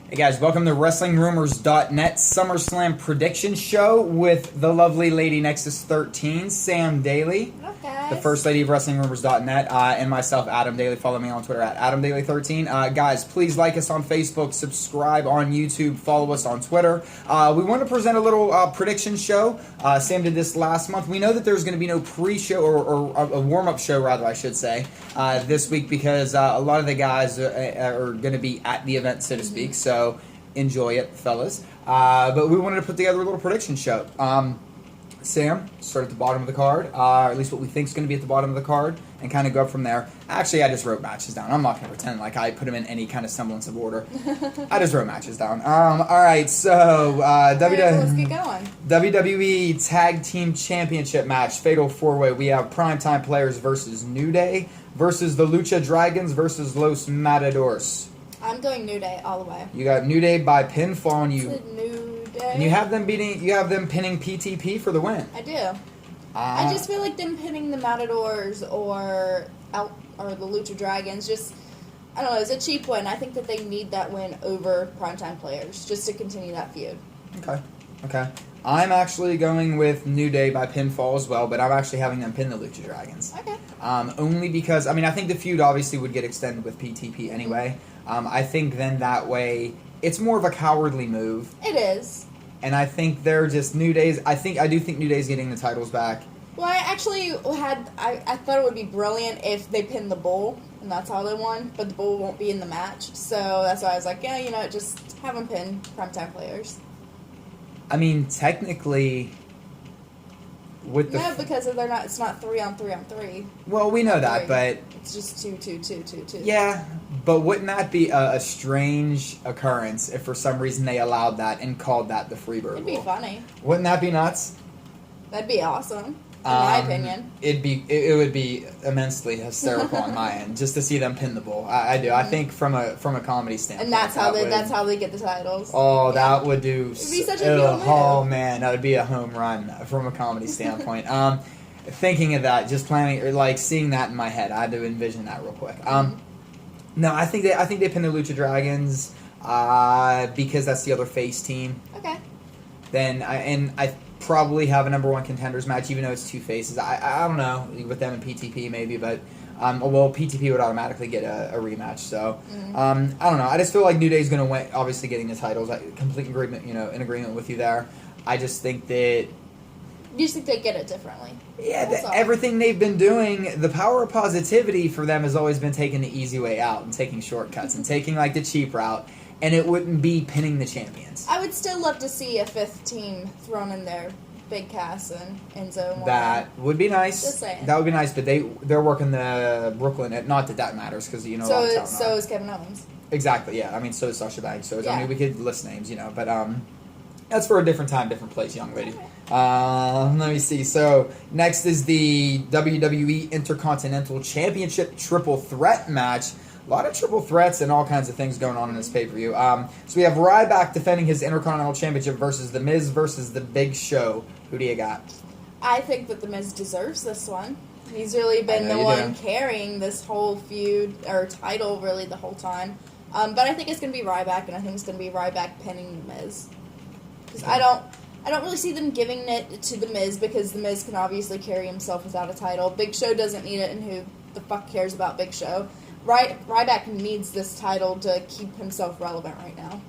Hey guys, welcome to WrestlingRumors.net SummerSlam Predictions Show with the lovely lady Nexus 13, Sam Daley, Okay. the first lady of WrestlingRumors.net, and myself, Adam Daley. Follow me on Twitter at AdamDaley13. Guys, please like us on Facebook, subscribe on YouTube, follow us on Twitter. We want to present a little prediction show. Sam did this last month. We know that there's going to be no pre-show or a warm-up show, rather, I should say, this week because a lot of the guys are going to be at the event, so to speak. So enjoy it, fellas. But we wanted to put together a little prediction show. Sam, start at the bottom of the card, or at least what we think is going to be at the bottom of the card, and kind of go up from there. Actually, I just wrote matches down. I'm not going to pretend like I put them in any kind of semblance of order. I just wrote matches down. All right, so let's get going. WWE Tag Team Championship match, Fatal 4-Way. We have Primetime Players versus New Day versus the Lucha Dragons versus Los Matadors. I'm going New Day all the way. You got New Day by pinfall, and New Day. and you have them pinning PTP for the win. I do. I just feel like them pinning the Matadors or the Lucha Dragons just, I don't know, it's a cheap win. I think that they need that win over Primetime Players just to continue that feud. Okay. I'm actually going with New Day by pinfall as well, but I'm actually having them pin the Lucha Dragons. Okay. Only because, I think the feud obviously would get extended with PTP anyway. I think then that way, it's more of a cowardly move. It is. And I think they're just New Day's. I do think New Day's getting the titles back. Well, I actually I thought it would be brilliant if they pinned the Bull, and that's how they won, but the Bull won't be in the match. So that's why I was like, yeah, just have them pin Primetime Players. I mean, technically, with the... No, because it's not 3-on-3-on-3. Well, we know that, but... It's just 2-2-2-2-2. Yeah, but wouldn't that be a strange occurrence if for some reason they allowed that and called that the Freebird It'd be rule? funny. Wouldn't that be nuts? That'd be awesome, in my opinion. It would be immensely hysterical on my end just to see them pin the Bull. I do. I think from a comedy standpoint. And that's how they get the titles. Oh, yeah. that would do. It'd be such a good move. Oh man, that would be a home run from a comedy standpoint. Thinking of that, just planning or like seeing that in my head, I had to envision that real quick. No, I think they pin the Lucha Dragons because that's the other face team. Okay. Then I probably have a number one contenders match, even though it's two faces. I don't know with them and PTP maybe, but PTP would automatically get a rematch. So I don't know. I just feel like New Day's going to win, obviously getting the titles. Complete agreement, in agreement with you there. I just think that. You just think they get it differently. Yeah, everything they've been doing, the power of positivity for them has always been taking the easy way out and taking shortcuts and taking like the cheap route, and it wouldn't be pinning the champions. I would still love to see a fifth team thrown in there, Big Cass and Enzo. That would be nice. Just saying. That would be nice, but they're working the Brooklyn. Not that matters because So is Kevin Owens. Exactly. Yeah. I mean, so is Sasha Banks. So is, yeah. we could list names, but that's for a different time, different place, young lady. Let me see. So next is the WWE Intercontinental Championship Triple Threat match. A lot of triple threats and all kinds of things going on in this pay-per-view. So we have Ryback defending his Intercontinental Championship versus The Miz versus The Big Show. Who do you got? I think that The Miz deserves this one. He's really been the one carrying this whole feud, or title, really, the whole time. But I think it's going to be Ryback, and I think it's going to be Ryback pinning The Miz. Because I don't really see them giving it to The Miz, because The Miz can obviously carry himself without a title. Big Show doesn't need it, and who the fuck cares about Big Show? Ryback needs this title to keep himself relevant right now.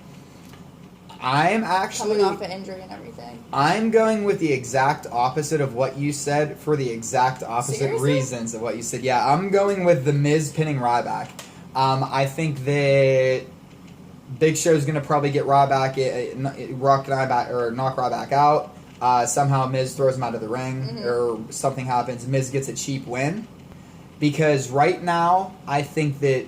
I'm actually... coming off an injury and everything. I'm going with the exact opposite of what you said for the exact opposite reasons of what you said. Yeah, I'm going with The Miz pinning Ryback. I think that Big Show's going to probably get knock Ryback out. Somehow Miz throws him out of the ring or something happens. Miz gets a cheap win. Because right now, I think that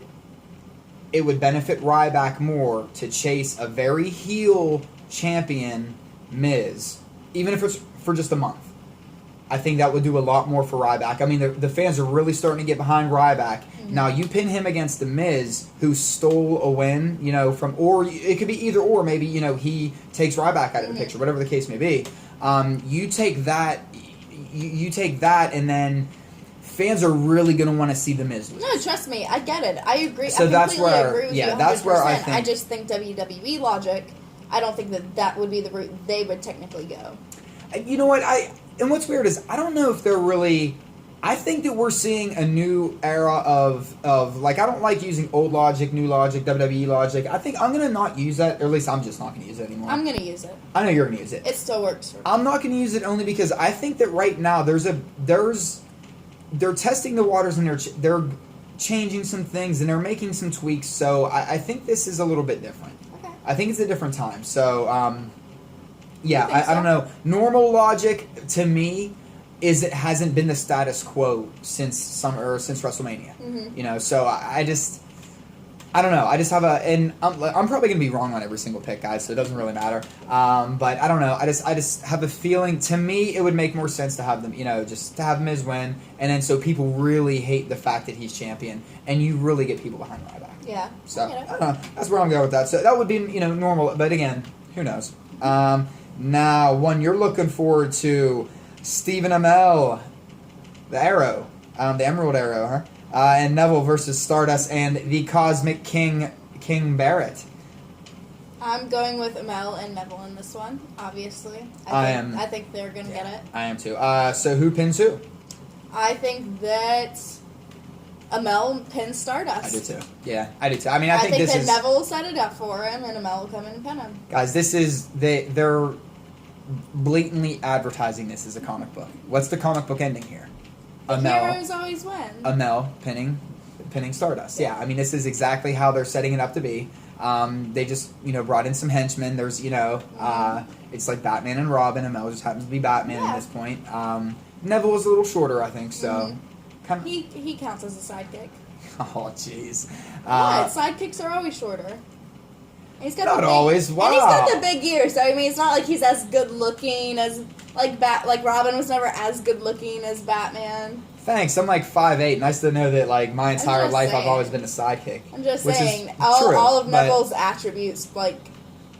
it would benefit Ryback more to chase a very heel champion, Miz, even if it's for just a month. I think that would do a lot more for Ryback. I mean, the fans are really starting to get behind Ryback. Now, you pin him against The Miz, who stole a win, or it could be either or. Maybe, he takes Ryback out of the picture, whatever the case may be. You take that and then fans are really going to want to see The Miz lose. No, trust me, I get it. I agree. So I that's completely where, agree with you 100%. That's where I think. I just think WWE logic, I don't think that would be the route they would technically go. You know what? And what's weird is I don't know if they're really. I think that we're seeing a new era of like, I don't like using old logic, new logic, WWE logic. I think I'm going to not use that, or at least I'm just not going to use it anymore. I'm going to use it. I know you're going to use it. It still works for me. I'm not going to use it only because I think that right now they're testing the waters and they're changing some things and they're making some tweaks. So I think this is a little bit different. Okay. I think it's a different time. So, yeah, I don't know. Normal logic to me is it hasn't been the status quo since WrestleMania. Mm-hmm. You know, so I don't know. I just have and I'm probably gonna be wrong on every single pick, guys. So it doesn't really matter. But I don't know. I just have a feeling. To me, it would make more sense to have them. You know, just to have Miz win, and then so people really hate the fact that he's champion, and you really get people behind Ryback. Yeah. So I don't know. That's where I'm going with that. So that would be normal. But again, who knows? Now one you're looking forward to. Stephen Amell, the Arrow, the Emerald Arrow, huh? And Neville versus Stardust and the Cosmic King Barrett. I'm going with Amell and Neville in this one, obviously. I think they're going to get it. I am too. So who pins who? I think that Amell pins Stardust. I do too. Yeah, I do too. I mean, I think that Neville will set it up for him and Amell will come in and pin him. Guys, this is... They're blatantly advertising this as a comic book. What's the comic book ending here? Heroes always win. Amell pinning Stardust. Yeah, I mean, this is exactly how they're setting it up to be. They just, brought in some henchmen. There's, it's like Batman and Robin. Amell just happens to be Batman at this point. Neville was a little shorter, I think, so... Mm-hmm. He counts as a sidekick. Oh, jeez. Sidekicks are always shorter. He's got not always. Wow. And he's got the big ears, so I mean, it's not like he's as good looking as like Robin was never as good looking as Batman. Thanks. I'm like 5'8", and I still know that like my entire life I've always been a sidekick. I'm just saying, all of Neville's attributes like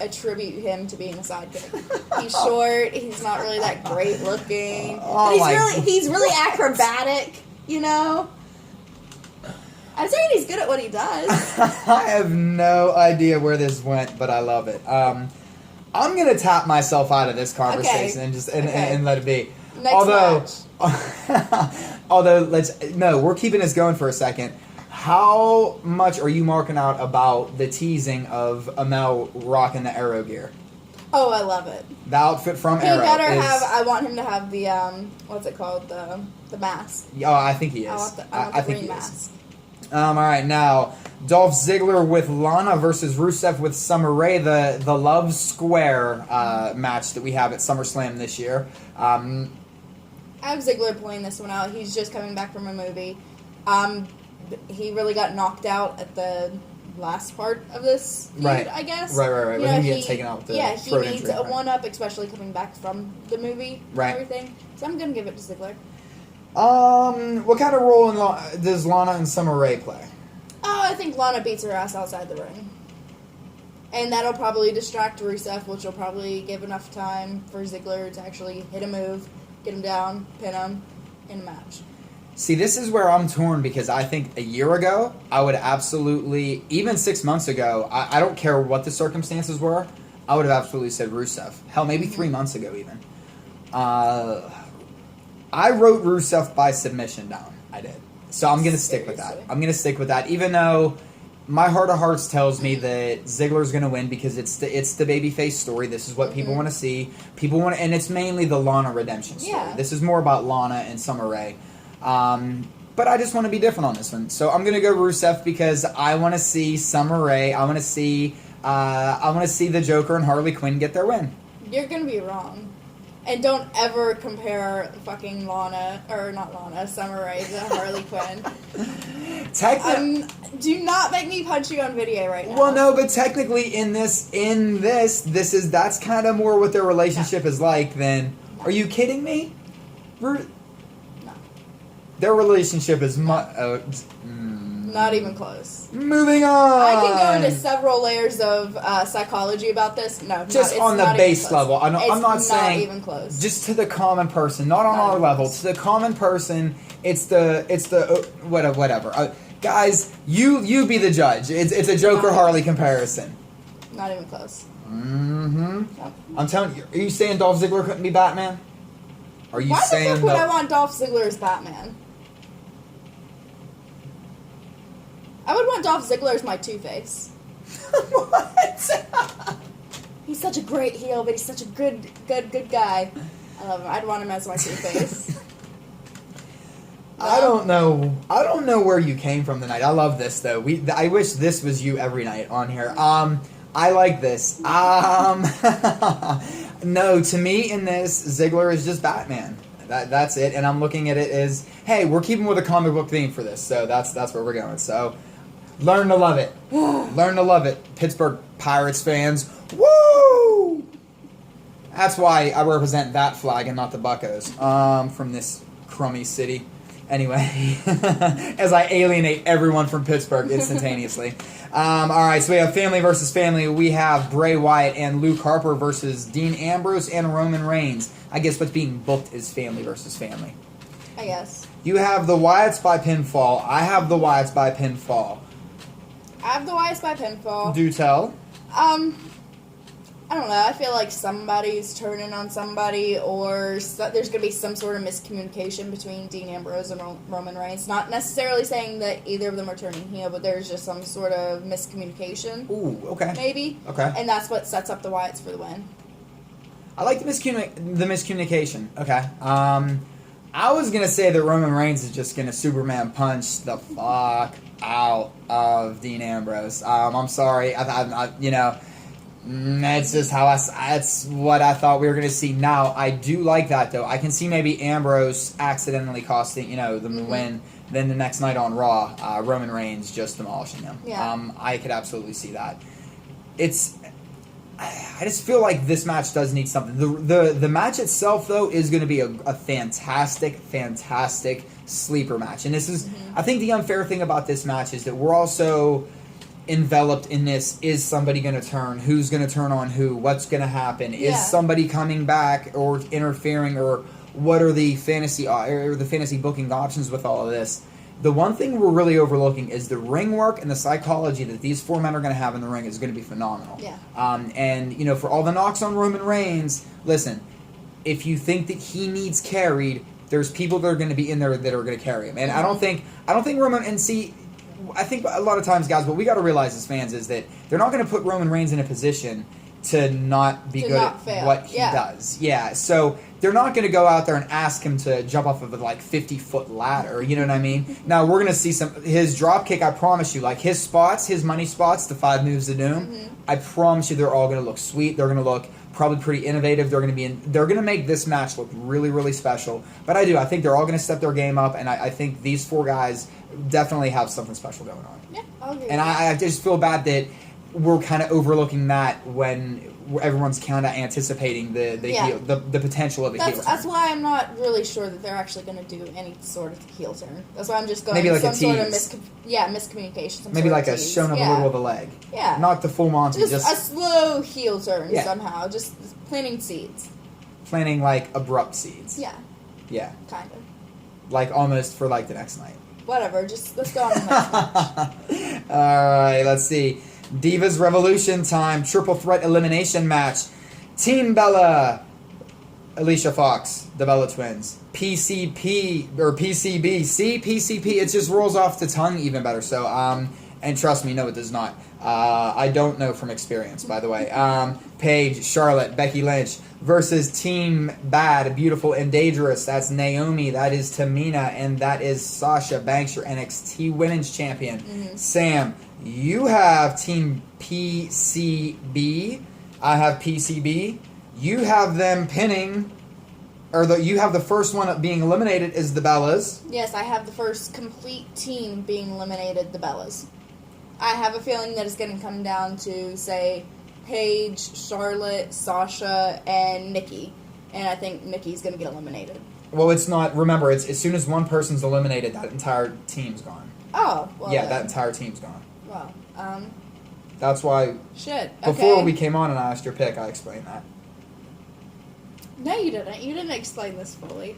attribute him to being a sidekick. He's short. He's not really that great looking. But he's really acrobatic. I'm saying he's good at what he does. I have no idea where this went, but I love it. I'm gonna tap myself out of this conversation and just and let it be. Next match. We're keeping this going for a second. How much are you marking out about the teasing of Amell rocking the Arrow gear? Oh, I love it. The outfit from Arrow. I want him to have the what's it called, the mask. Oh, I think he is. I think green mask. All right, now Dolph Ziggler with Lana versus Rusev with Summer Rae, the Love Square match that we have at SummerSlam this year. I have Ziggler pulling this one out. He's just coming back from a movie. He really got knocked out at the last part of this feud, I guess. Right. When he gets taken out with the throat he needs injury, a one-up, especially coming back from the movie and everything. So I'm going to give it to Ziggler. What kind of role does Lana and Summer Rae play? Oh, I think Lana beats her ass outside the ring. And that'll probably distract Rusev, which will probably give enough time for Ziggler to actually hit a move, get him down, pin him, in a match. See, this is where I'm torn because I think a year ago, I would absolutely, even 6 months ago, I don't care what the circumstances were, I would have absolutely said Rusev. Hell, maybe 3 months ago even. I wrote Rusev by submission down. I did. So I'm going to stick with that. Even though my heart of hearts tells me that Ziggler's going to win because it's the babyface story. This is what people want to see. And it's mainly the Lana redemption story. Yeah. This is more about Lana and Summer Rae. But I just want to be different on this one. So I'm going to go Rusev because I want to see Summer Rae. I want to see the Joker and Harley Quinn get their win. You're going to be wrong. And don't ever compare fucking Summer Rae to Harley Quinn. Do not make me punch you on video right now. Well, no, but technically that's kind of more what their relationship is like than... Are you kidding me? No. Their relationship is not even close. Moving on. I can go into several layers of psychology about this. No, just on the base level. I'm not saying even close. Just to the common person, not on our level. To the common person, Whatever. Guys, you be the judge. It's a Joker Harley comparison. Not even close. Mm-hmm. Nope. I'm telling you. Are you saying Dolph Ziggler couldn't be Batman? Are you Why saying the fuck would I want Dolph Ziggler as Batman? I would want Dolph Ziggler as my Two-Face. What? He's such a great heel, but he's such a good guy. I love him. I'd want him as my Two-Face. I don't know where you came from tonight. I love this though. I wish this was you every night on here. I like this. No, to me in this, Ziggler is just Batman. That's it. And I'm looking at it as, hey, we're keeping with a comic book theme for this, so that's where we're going. So learn to love it. Learn to love it, Pittsburgh Pirates fans. Woo! That's why I represent that flag and not the Buccos from this crummy city. Anyway, as I alienate everyone from Pittsburgh instantaneously. All right, so we have family versus family. We have Bray Wyatt and Luke Harper versus Dean Ambrose and Roman Reigns. I guess what's being booked is family versus family. I guess. You have the Wyatts by pinfall. I have the Wyatts by pinfall. I have the Wyatts by pinfall. Do tell. I don't know. I feel like somebody's turning on somebody, or there's going to be some sort of miscommunication between Dean Ambrose and Roman Reigns. Not necessarily saying that either of them are turning heel, but there's just some sort of miscommunication. Ooh, okay. Maybe. Okay. And that's what sets up the Wyatts for the win. I like the miscommunication. Okay. I was going to say that Roman Reigns is just going to Superman punch the fuck out of Dean Ambrose. I'm sorry. That's just how that's what I thought we were going to see. Now, I do like that, though. I can see maybe Ambrose accidentally costing, them the win. Then the next night on Raw, Roman Reigns just demolishing him. Yeah. I could absolutely see that. I just feel like this match does need something. The match itself, though, is going to be a fantastic, fantastic sleeper match. And this is, I think the unfair thing about this match is that we're also enveloped in this. Is somebody going to turn? Who's going to turn on who? What's going to happen? Yeah. Is somebody coming back or interfering, or what are the fantasy booking options with all of this? The one thing we're really overlooking is the ring work and the psychology that these four men are going to have in the ring is going to be phenomenal. Yeah. And for all the knocks on Roman Reigns, listen, if you think that he needs carried, there's people that are going to be in there that are going to carry him. And I don't think Roman, and see, I think a lot of times, guys, what we got to realize as fans is that they're not going to put Roman Reigns in a position to not be good at what he does. Yeah, so they're not going to go out there and ask him to jump off of a 50-foot ladder. You know what I mean? Now we're going to see his drop kick. I promise you, like his money spots, the 5 moves of doom. I promise you, they're all going to look sweet. They're going to look probably pretty innovative. They're going to make this match look really, really special. But I think they're all going to step their game up, and I think these 4 guys definitely have something special going on. Yeah, I'll agree. And I just feel bad that we're kind of overlooking that when everyone's kind of anticipating the potential of a heel turn. That's why I'm not really sure that they're actually going to do any sort of heel turn. That's why I'm just going maybe like some a sort of tease. Miscommunication. Maybe like a showing of a little of the leg. Yeah. Not the full Monty. Just a slow heel turn somehow. Just planting seeds. Planting like abrupt seeds. Yeah. Yeah. Kind of. Like almost for like the next night. Whatever. Just let's go on to the next match. All right. Let's see. Divas Revolution time. Triple threat elimination match. Team Bella. Alicia Fox. The Bella Twins. PCP or PCB. See, PCP. It just rolls off the tongue even better. So, and trust me, no, it does not. I don't know from experience, by the way. Paige, Charlotte, Becky Lynch versus Team Bad, Beautiful, and Dangerous. That's Naomi, that is Tamina, and that is Sasha Banks, your NXT Women's Champion. Sam, you have Team PCB. I have PCB. You have them pinning, you have the first one being eliminated is the Bellas. Yes, I have the first complete team being eliminated, the Bellas. I have a feeling that it's going to come down to, say, Paige, Charlotte, Sasha, and Nikki. And I think Nikki's going to get eliminated. Well, it's not. Remember, it's as soon as one person's eliminated, that entire team's gone. Oh, well. Yeah, that entire team's gone. Well, That's why. Shit. Okay. Before we came on and I asked your pick, I explained that. No, you didn't. You didn't explain this fully.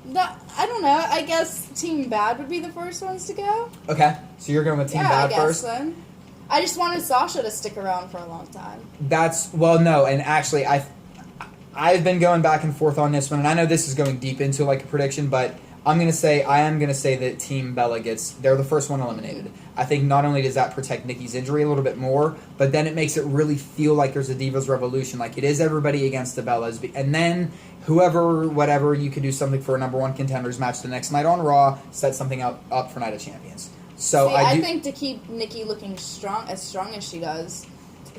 I don't know. I guess Team Bad would be the first ones to go. Okay, so you're going with Team Bad I guess first? Then. I just wanted Sasha to stick around for a long time. No, and actually, I've been going back and forth on this one, and I know this is going deep into like a prediction, but I am gonna say that Team Bella they're the first one eliminated. I think not only does that protect Nikki's injury a little bit more, but then it makes it really feel like there's a Divas Revolution, like it is everybody against the Bellas, and then whatever, you could do something for a number one contenders match the next night on Raw, set something up for Night of Champions. So I think to keep Nikki looking as strong as she does,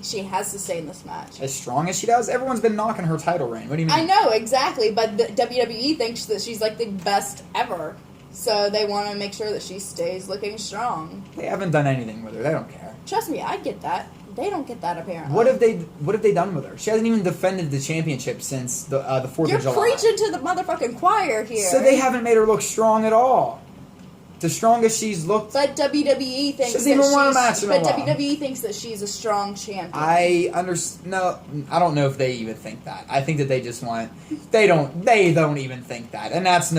she has to stay in this match. As strong as she does? Everyone's been knocking her title reign. What do you mean? I know, exactly, but the WWE thinks that she's like the best ever. So they want to make sure that she stays looking strong. They haven't done anything with her. They don't care. Trust me, I get that. They don't get that, apparently. What have they done with her? She hasn't even defended the championship since the 4th of July. You're preaching to the motherfucking choir here. So they haven't made her look strong at all. The strongest she's looked. But WWE thinks WWE thinks that she's a strong champion. No, I don't know if they even think that. I think that they just want. They don't even think that, and that's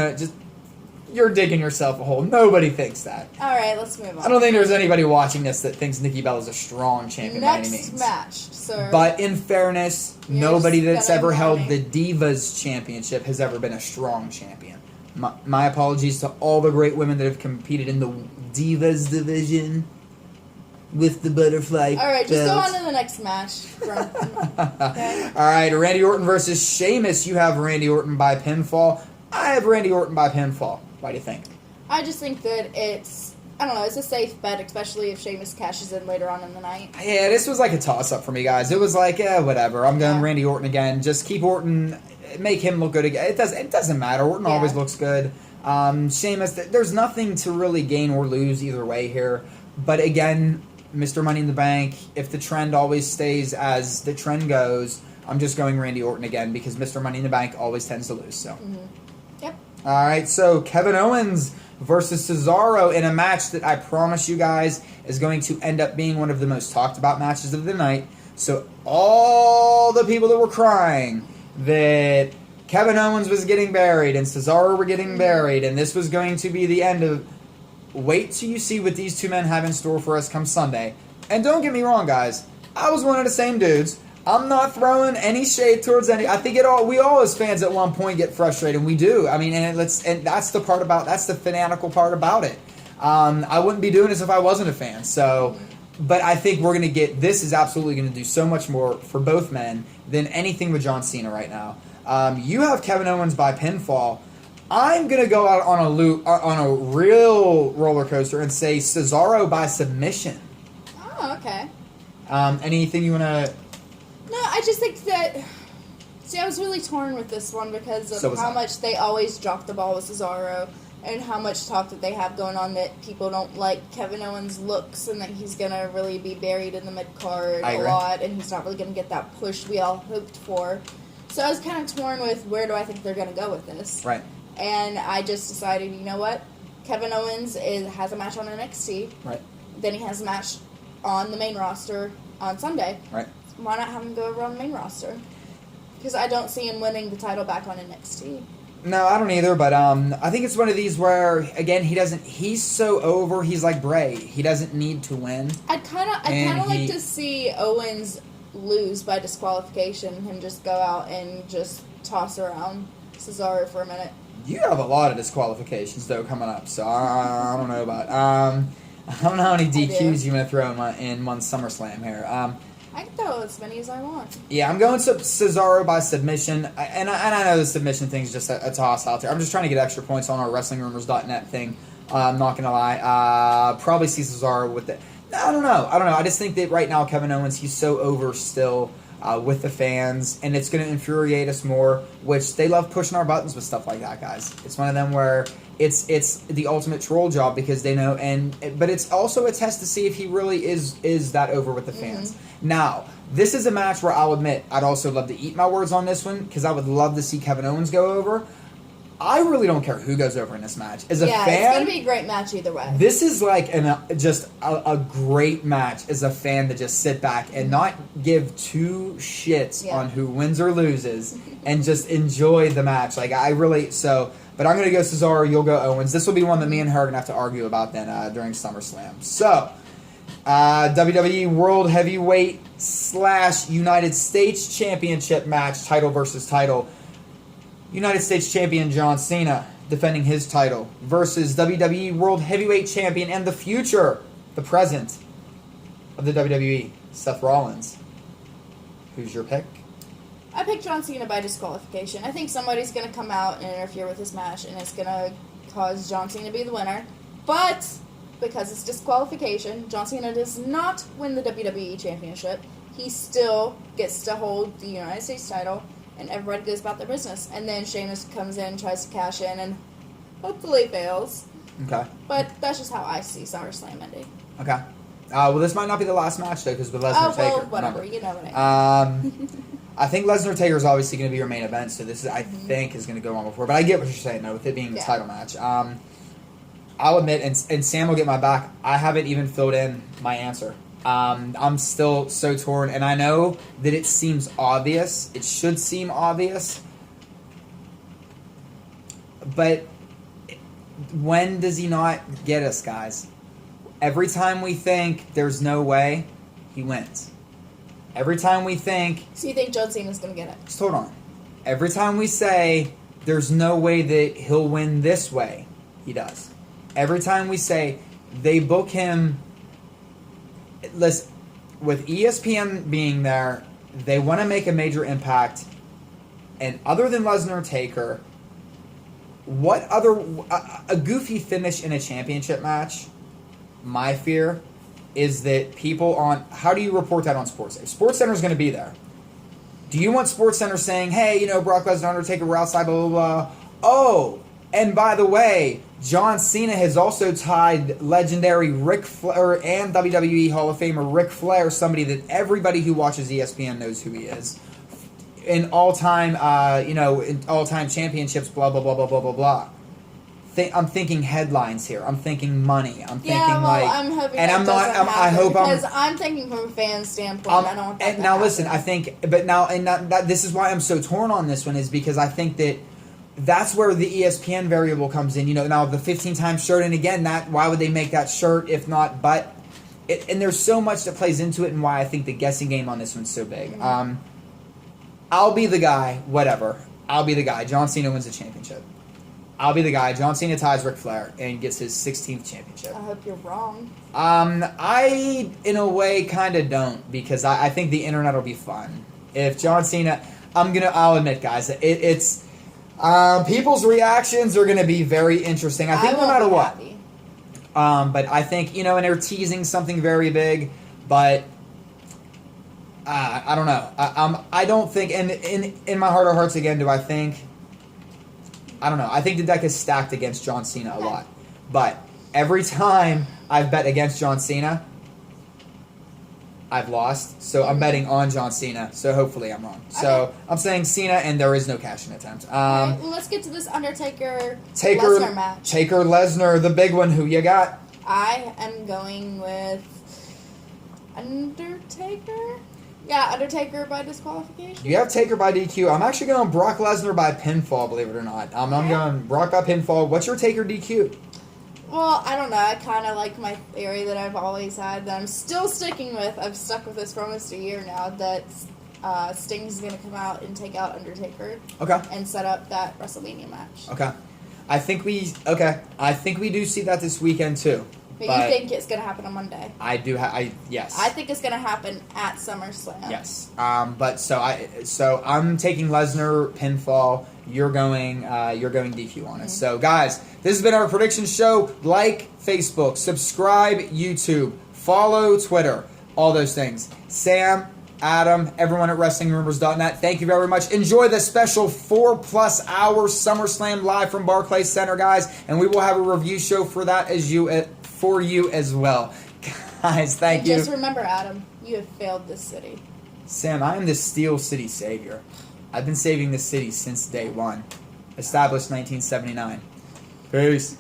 you're digging yourself a hole. Nobody thinks that. All right, let's move on. I don't think there's anybody watching this that thinks Nikki Bella's a strong champion by any means. Next match, sir. But in fairness, nobody that's ever held the Divas Championship has ever been a strong champion. My apologies to all the great women that have competed in the Divas division with the butterfly. All right, just go on to the next match. Okay. All right, Randy Orton versus Sheamus. You have Randy Orton by pinfall. I have Randy Orton by pinfall. Why do you think? I just think that it's a safe bet, especially if Sheamus cashes in later on in the night. Yeah, this was like a toss-up for me, guys. It was like, whatever. I'm going Randy Orton again. Just keep Orton, make him look good again. It doesn't matter. Orton always looks good. Sheamus, there's nothing to really gain or lose either way here. But again, Mr. Money in the Bank, if the trend always stays as the trend goes, I'm just going Randy Orton again because Mr. Money in the Bank always tends to lose. So. Mm-hmm. Yep. All right, so Kevin Owens versus Cesaro in a match that I promise you guys is going to end up being one of the most talked about matches of the night. So all the people that were crying that Kevin Owens was getting buried and Cesaro were getting buried and this was going to be the end of... Wait till you see what these two men have in store for us come Sunday. And don't get me wrong, guys. I was one of the same dudes. I'm not throwing any shade towards any. I think we all as fans at one point get frustrated. And we do. I mean, and that's the fanatical part about it. I wouldn't be doing this if I wasn't a fan. So, but I think this is absolutely going to do so much more for both men than anything with John Cena right now. You have Kevin Owens by pinfall. I'm going to go out on a real roller coaster and say Cesaro by submission. Oh, okay. Anything you want to... No, I just think that... See, I was really torn with this one because of how much they always drop the ball with Cesaro and how much talk that they have going on that people don't like Kevin Owens' looks and that he's going to really be buried in the mid-card a lot and he's not really going to get that push we all hoped for. So I was kind of torn with where do I think they're going to go with this. Right. And I just decided, you know what? Kevin Owens has a match on NXT. Right. Then he has a match on the main roster on Sunday. Right. Why not have him go over on the main roster? Because I don't see him winning the title back on NXT. No, I don't either, but I think it's one of these where, again, he's so over, he's like Bray. He doesn't need to win. I'd kind of like to see Owens lose by disqualification, him just go out and just toss around Cesaro for a minute. You have a lot of disqualifications, though, coming up, so I don't know about... I don't know how many DQs you're going to throw in one SummerSlam here. I can throw as many as I want. Yeah, I'm going to Cesaro by submission, and I know the submission thing's just a toss out there. I'm just trying to get extra points on our WrestlingRumors.net thing. I'm not going to lie. Probably see Cesaro with it. I don't know. I just think that right now Kevin Owens, he's so over still with the fans, and it's going to infuriate us more, which they love pushing our buttons with stuff like that, guys. It's one of them where it's the ultimate troll job because they know, but it's also a test to see if he really is that over with the fans. Mm-hmm. Now, this is a match where I'll admit I'd also love to eat my words on this one because I would love to see Kevin Owens go over. I really don't care who goes over in this match. As a fan, it's going to be a great match either way. This is like just a great match as a fan to just sit back and not give two shits on who wins or loses and just enjoy the match. Like, I really, but I'm going to go Cesaro, you'll go Owens. This will be one that me and her are going to have to argue about then during SummerSlam. So, WWE World Heavyweight / United States Championship match, title versus title. United States Champion John Cena defending his title versus WWE World Heavyweight Champion and the future, the present of the WWE, Seth Rollins. Who's your pick? I picked John Cena by disqualification. I think somebody's going to come out and interfere with this match, and it's going to cause John Cena to be the winner. But because it's disqualification, John Cena does not win the WWE Championship. He still gets to hold the United States title, and everybody goes about their business. And then Sheamus comes in, tries to cash in, and hopefully fails. Okay. But that's just how I see SummerSlam ending. Okay. Well, this might not be the last match, though, because with Lesnar Taker. Whatever. Remember. You know what I mean. I think Lesnar Taker is obviously going to be your main event, so this is, I think, is going to go on before. But I get what you're saying, though, with it being the title match. I'll admit, and Sam will get my back, I haven't even filled in my answer. I'm still so torn, and I know that it seems obvious. It should seem obvious. But when does he not get us, guys? Every time we think there's no way, he wins. Every time we think... So you think John Cena's going to get it? Just hold on. Every time we say there's no way that he'll win this way, he does. Every time we say they book him... Listen, with ESPN being there, they want to make a major impact. And other than Lesnar Taker, what other... A goofy finish in a championship match, my fear is that people on... How do you report that on SportsCenter? SportsCenter is going to be there. Do you want SportsCenter saying, hey, you know, Brock Lesnar, Undertaker, we're outside, blah, blah, blah. Oh, and by the way, John Cena has also tied legendary Ric Flair and WWE Hall of Famer Ric Flair, somebody that everybody who watches ESPN knows who he is, in all-time, in all-time championships, blah, blah, blah, blah, blah, blah, blah. I'm thinking headlines here. I'm thinking money. I'm thinking I'm hoping and I'm not. I hope because I'm thinking from a fan standpoint. I don't want that. And now listen, I think, but now and that this is why I'm so torn on this one is because I think that that's where the ESPN variable comes in. You know, now the 15-time shirt, and again, that why would they make that shirt if not? But and there's so much that plays into it, and why I think the guessing game on this one's so big. Mm-hmm. I'll be the guy. Whatever. I'll be the guy. John Cena wins the championship. I'll be the guy. John Cena ties Ric Flair and gets his 16th championship. I hope you're wrong. I, in a way, kind of don't because I think the internet will be fun. If John Cena... I'll admit, guys, it's... people's reactions are going to be very interesting. I think no matter what. But I think, and they're teasing something very big, but... I don't know. I don't think... And in my heart of hearts, again, do I think... I don't know. I think the deck is stacked against John Cena a lot. But every time I've bet against John Cena, I've lost. So I'm betting on John Cena. So hopefully I'm wrong. So I'm saying Cena, and there is no cash-in attempt. Right, well, let's get to this Undertaker-Lesnar match. Taker-Lesnar, the big one. Who you got? I am going with Undertaker. Yeah, Undertaker by disqualification. You have Taker by DQ. I'm actually going Brock Lesnar by pinfall, believe it or not. I'm going Brock by pinfall. What's your Taker DQ? Well, I don't know. I kind of like my theory that I've always had that I'm still sticking with. I've stuck with this for almost a year now that Sting's going to come out and take out Undertaker. Okay. And set up that WrestleMania match. Okay. I think we do see that this weekend too. But you think it's going to happen on Monday? I do. Yes. I think it's going to happen at SummerSlam. Yes. So I'm taking Lesnar pinfall. You're going DQ on it. So guys, this has been our prediction show. Like Facebook, subscribe YouTube, follow Twitter, all those things. Sam, Adam, everyone at WrestlingRumors.net. Thank you very much. Enjoy the special 4+ hour SummerSlam live from Barclays Center, guys, and we will have a review show for that for you as well. Guys, thank you. Just remember, Adam, you have failed this city. Sam, I am the Steel City Savior. I've been saving this city since day one. Established 1979. Peace.